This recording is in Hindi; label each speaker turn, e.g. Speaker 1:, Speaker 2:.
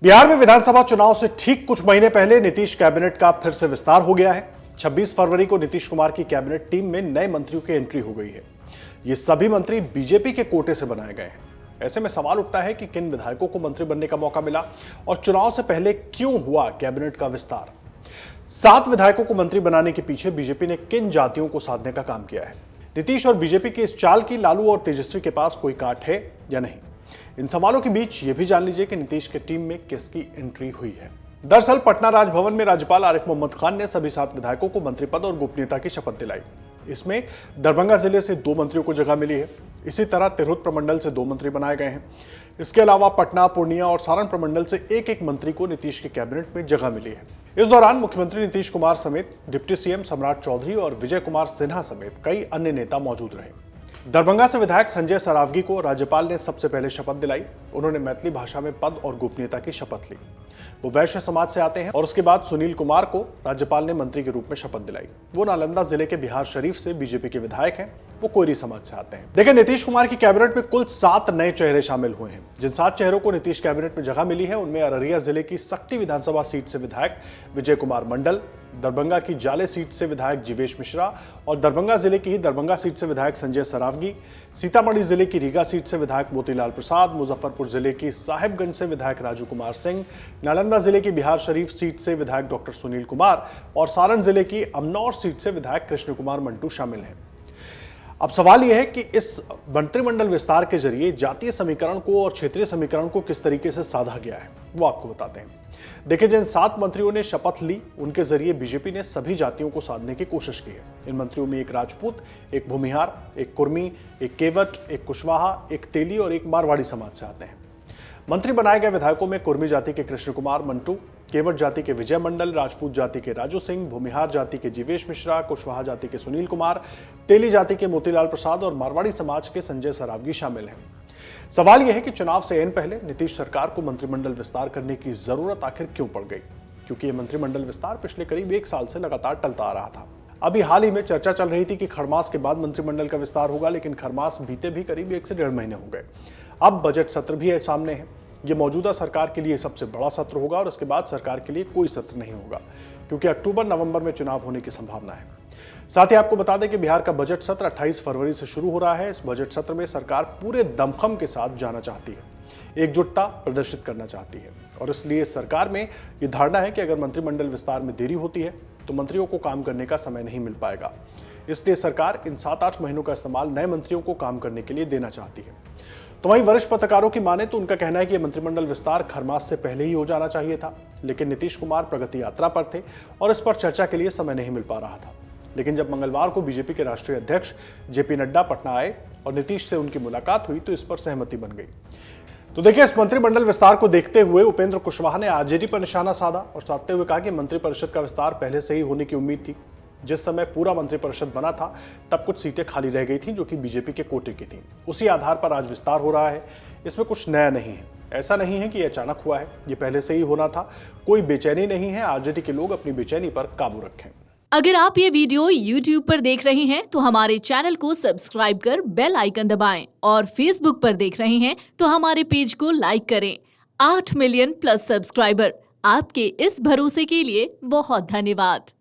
Speaker 1: बिहार में विधानसभा चुनाव से ठीक कुछ महीने पहले नीतीश कैबिनेट का फिर से विस्तार हो गया है। 26 फरवरी को नीतीश कुमार की कैबिनेट टीम में नए मंत्रियों की एंट्री हो गई है। ये सभी मंत्री बीजेपी के कोटे से बनाए गए हैं। ऐसे में सवाल उठता है कि किन विधायकों को मंत्री बनने का मौका मिला और चुनाव से पहले क्यों हुआ कैबिनेट का विस्तार। 7 विधायकों को मंत्री बनाने के पीछे बीजेपी ने किन जातियों को साधने का काम किया है। नीतीश और बीजेपी की इस चाल की लालू और तेजस्वी के पास कोई काट है या नहीं। इन सवालों के बीच ये भी जान लीजिए कि नीतीश की टीम में किसकी एंट्री हुई है। दरअसल पटना राजभवन में राज्यपाल आरिफ मोहम्मद खान ने सभी 7 विधायकों को मंत्री पद और गोपनीयता की शपथ दिलाई। इसमें दरभंगा जिले से 2 मंत्रियों को जगह मिली है। इसी तरह तिरहुत प्रमंडल से 2 मंत्री बनाए गए हैं। इसके अलावा पटना, पूर्णिया और सारण प्रमंडल से एक मंत्री को नीतीश के कैबिनेट में जगह मिली है। इस दौरान मुख्यमंत्री नीतीश कुमार समेत डिप्टी सीएम सम्राट चौधरी और विजय कुमार सिन्हा समेत कई अन्य नेता मौजूद रहे। दरभंगा से विधायक संजय सरावगी को राज्यपाल ने सबसे पहले शपथ दिलाई। उन्होंने मैथिली भाषा में पद और गोपनीयता की शपथ ली। वो वैश्य समाज से आते हैं और उसके बाद सुनील कुमार को राज्यपाल ने मंत्री के रूप में शपथ दिलाई। वो नालंदा जिले के बिहार शरीफ से बीजेपी के विधायक हैं। वो कोयरी समाज से आते हैं। देखिए, नीतीश कुमार की कैबिनेट में कुल 7 नए चेहरे शामिल हुए हैं। जिन 7 चेहरों को नीतीश कैबिनेट में जगह मिली है उनमें अररिया जिले की सक्ती विधानसभा सीट से विधायक विजय कुमार मंडल, दरभंगा की जाले सीट से विधायक जीवेश मिश्रा और दरभंगा जिले की ही दरभंगा सीट से विधायक संजय सरावगी, सीतामढ़ी जिले की रीगा सीट से विधायक मोतीलाल प्रसाद, मुजफ्फरपुर जिले की साहिबगंज से विधायक राजू कुमार सिंह, नालंदा जिले की बिहार शरीफ सीट से विधायक डॉक्टर सुनील कुमार और सारण जिले की अमनौर सीट से विधायक कृष्ण कुमार मंटू शामिल हैं। अब सवाल यह है कि इस मंत्रिमंडल विस्तार के जरिए जातीय समीकरण को और क्षेत्रीय समीकरण को किस तरीके से साधा गया है, वो आपको बताते हैं। देखिए, जिन 7 मंत्रियों ने शपथ ली उनके जरिए बीजेपी ने सभी जातियों को साधने की कोशिश की है। इन मंत्रियों में एक राजपूत, एक भूमिहार, एक कुर्मी, एक केवट, एक कुशवाहा, एक तेली और एक मारवाड़ी समाज से आते हैं। मंत्री बनाए गए विधायकों में कुर्मी जाति के कृष्ण कुमार मंटू, केवट जाति के विजय मंडल, राजपूत जाति के राजू सिंह, भूमिहार जाति के जीवेश मिश्रा, कुशवाहा जाति के सुनील कुमार, तेली जाति के मोतीलाल प्रसाद और मारवाड़ी समाज के संजय सरावगी शामिल हैं। सवाल यह है कि चुनाव से ऐन पहले नीतीश सरकार को मंत्रिमंडल विस्तार करने की जरूरत आखिर क्यों पड़ गई, क्योंकि यह मंत्रिमंडल विस्तार पिछले करीब 1 साल से लगातार टलता आ रहा था। अभी हाल ही में चर्चा चल रही थी कि खरमास के बाद मंत्रिमंडल का विस्तार होगा, लेकिन खरमास बीते भी करीब 1 से 1.5 महीने हो गए। अब बजट सत्र भी सामने है। ये मौजूदा सरकार के लिए सबसे बड़ा सत्र होगा और इसके बाद सरकार के लिए कोई सत्र नहीं होगा, क्योंकि अक्टूबर-नवंबर में चुनाव होने की संभावना है। साथ ही आपको बता दें कि बिहार का बजट सत्र 28 फरवरी से शुरू हो रहा है। इस बजट सत्र में सरकार पूरे दमखम के साथ जाना चाहती है, एकजुटता प्रदर्शित करना चाहती है और इसलिए सरकार में ये धारणा है कि अगर मंत्रिमंडल विस्तार में देरी होती है तो मंत्रियों को काम करने का समय नहीं मिल पाएगा। इसलिए सरकार इन 7-8 महीनों का इस्तेमाल नए मंत्रियों को काम करने के लिए देना चाहती है। तो वहीं वरिष्ठ पत्रकारों की माने तो उनका कहना है कि मंत्रिमंडल विस्तार खरमास से पहले ही हो जाना चाहिए था, लेकिन नीतीश कुमार प्रगति यात्रा पर थे और इस पर चर्चा के लिए समय नहीं मिल पा रहा था। लेकिन जब मंगलवार को बीजेपी के राष्ट्रीय अध्यक्ष जेपी नड्डा पटना आए और नीतीश से उनकी मुलाकात हुई तो इस पर सहमति बन गई। तो देखिए, इस मंत्रिमंडल विस्तार को देखते हुए उपेंद्र कुशवाहा ने आरजेडी पर निशाना साधा और साधते हुए कहा कि मंत्रिपरिषद का विस्तार पहले से ही होने की उम्मीद थी। जिस समय पूरा मंत्रिपरिषद बना था तब कुछ सीटें खाली रह गई थीं जो कि बीजेपी के कोटे की थीं। उसी आधार पर आज विस्तार हो रहा है। इसमें कुछ नया नहीं है। ऐसा नहीं है कि यह अचानक हुआ है, ये पहले से ही होना था। कोई बेचैनी नहीं है। आरजेडी के लोग अपनी बेचैनी पर काबू रखें।
Speaker 2: अगर आप ये वीडियो YouTube पर देख रहे हैं तो हमारे चैनल को सब्सक्राइब कर बेल आइकन दबाएं और Facebook पर देख रहे हैं तो हमारे पेज को लाइक करें। 8 मिलियन प्लस सब्सक्राइबर, आपके इस भरोसे के लिए बहुत धन्यवाद।